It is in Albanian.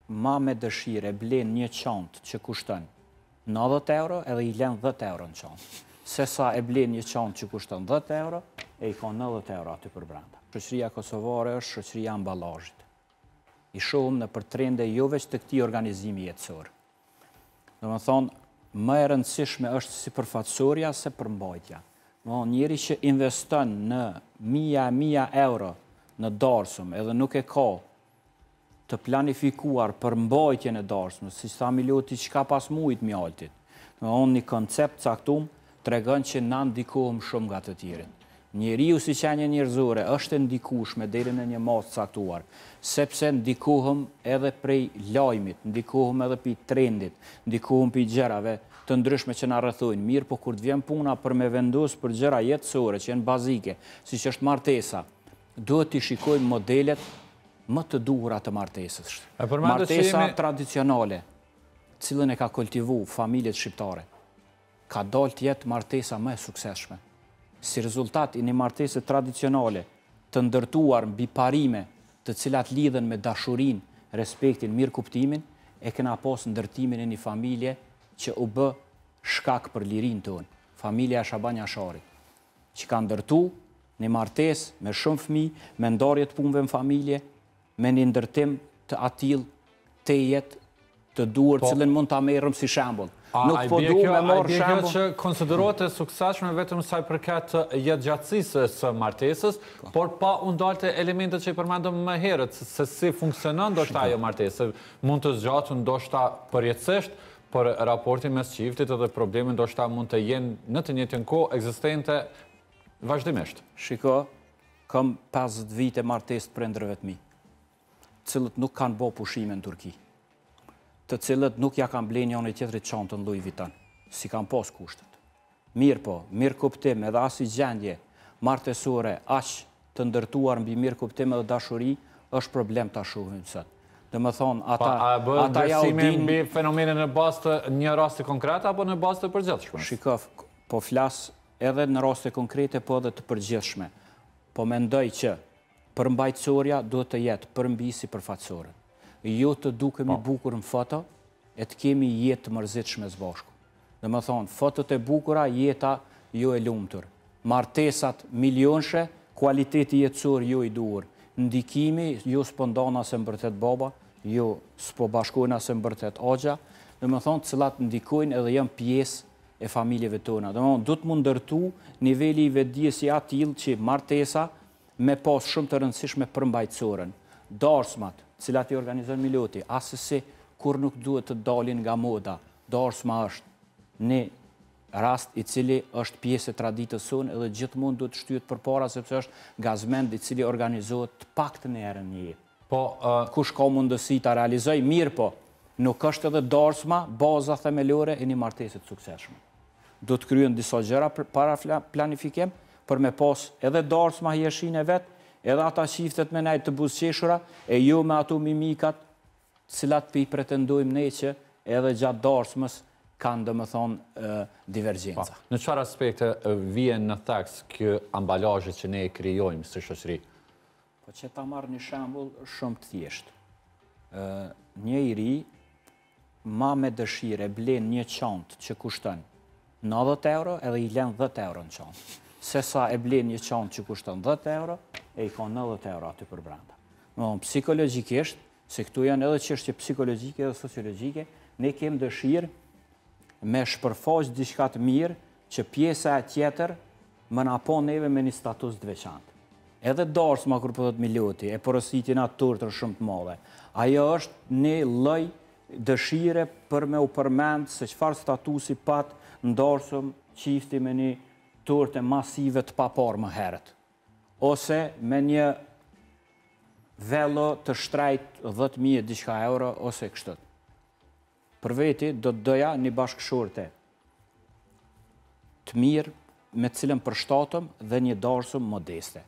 ma me dëshire blen një qantë që kushton 90 euro edhe i len 10 euro në qantë. Se sa e blen një qantë që kushton 10 euro e i ka 90 euro aty për brenda. Shoqëria kosovare është shoqëria ambalazhit. I shohëm në për trende jo veç të këtij organizimi jetësor. Domethënë, më e rëndësishme është sipërfaqësorja se përmbajtja. Njëri që investon në mija euro në darsëm edhe nuk e ka të planifikuar për mbajtjen e darsmës, si sa Miloti çka pas mujt mjaltit. Një koncept caktum tregon që na ndikohem shumë nga të tjerët. Njeriu si qenie njerëzore është e ndikueshme deri në një masë caktuar, sepse ndikohem edhe prej lajmit, ndikohem edhe prej trendit, ndikohem prej gjërave të ndryshme që na rrethojnë. Mirë, po kur të vjen puna për me vendos për gjëra jetësore që janë bazike, siç është martesa, duhet të shikojmë modelet më të duhura të martesës. Martesa tradicionale, cilën e ka kultivu familjet shqiptare, ka dalë të jetë martesa më e suksesshme. Si rezultat i një martese tradicionale të ndërtuar mbi parime të cilat lidhen me dashurin, respektin, mirë kuptimin, e kena pas ndërtimin e një familje që u bë shkak për lirin tonë, familja Shabanja Sharit, që ka ndërtu një martes me shumë fëmijë, me ndarje të punëve në familje, me një ndërtim të atill të jetë të duhur, cilën mund ta merrem si shembull. Nuk po du me marr shembull që konsiderohet e suksesshme vetëm sa i përket jetëgjatësisë së martesës, por pa u ndalte elementet që i përmendëm më herët, se si funksionon ndoshta ajo martesë. Mund të zgjatur ndoshta përjetësisht, por raporti mes çiftit edhe problemi ndoshta mund të jenë në të njëjtën kohë ekzistente vazhdimisht. Shiko, kam 50 vite martesë të prindërve të mi, cilët nuk kanë bë pushime në Turqi, të cilët nuk ja kanë blenë njëri tjetrit çantën Louis Vuitton, si kanë pas kushtet. Mirë po, mirë kuptim edhe as i gjendje martesore aq të ndërtuar mbi mirë kuptim edhe dashuri është problem ta shohim sot. Domethënë ata ja u din mbi fenomenin në bazë të një rasti konkret apo në bazë të përgjithshme? Shikoj, po flas edhe në raste konkrete po edhe të përgjithshme. Po mendoj që përmbajtësoria duhet të jetë përmbi sipërfaqësorën. Jo të dukemi bukur në foto, e të kemi jetë të mërzitshme së bashku. Domethënë, fotot e bukura, jeta jo e lumtur. Martesat milionshë, kualiteti jetësor jo i duhur. Ndikimi jo spondana se mbërtet baba, jo s'po bashkojna se mbërtet agja, domethënë cilat ndikojnë edhe janë pjesë e familjeve tona. Domethënë, du të mund ndërtu niveli i vetdijes i atill që martesa me pas shumë të rëndësishme përmbajtësorën. Darsmat, cilat i organizon Miloti, asesi kur nuk duhet të dalin nga moda. Darsma është një rast i cili është pjesë e traditës sonë edhe gjithmonë duhet shtyhet përpara sepse është gazmend i cili organizohet të paktën një herë në jetë. Kush ka mundësi ta realizoj mirë, po nuk është edhe darsma baza themelore e një martese të suksesshme. Do të kryen disa gjëra para planifikim për me pas edhe darsma hijeshin e vet, edhe ata çiftet me nejt të buzëqeshura e jo me ato mimikat cilat i pretendojmë ne që edhe gjatë darsmës kanë domethënë divergjenca. Në çfarë aspekte vjen në theks ky ambalazh që ne e krijojmë si shoqëri? Po që ta marr një shembull shumë të thjeshtë. Njëri ma me dëshire blen një qantë që kushton 90 euro edhe i len 10 euro në qantë. Se sa e blen një qantë që kushton 10 euro e i ka 90 euro aty për brenda. Psikologjikisht, se këtu janë edhe çështje psikologjike dhe sociologjike, ne kemi dëshirë me shpërfaq diçka të mirë që pjesa e tjetër më na po neve me një status të veçantë. Edhe darsma kur po thot Miloti e porositin atë turtër shumë të madhe. Ajo është një lloj dëshire për me u përmend se çfarë statusi pat ndarsëm çifti me një turte masive të papar më herët. Ose me një velo të shtrejt 10.000 diçka euro ose kështu. Për veti do të doja një bashkëshorte të mirë me cilën përshtatëm dhe një darsëm modeste.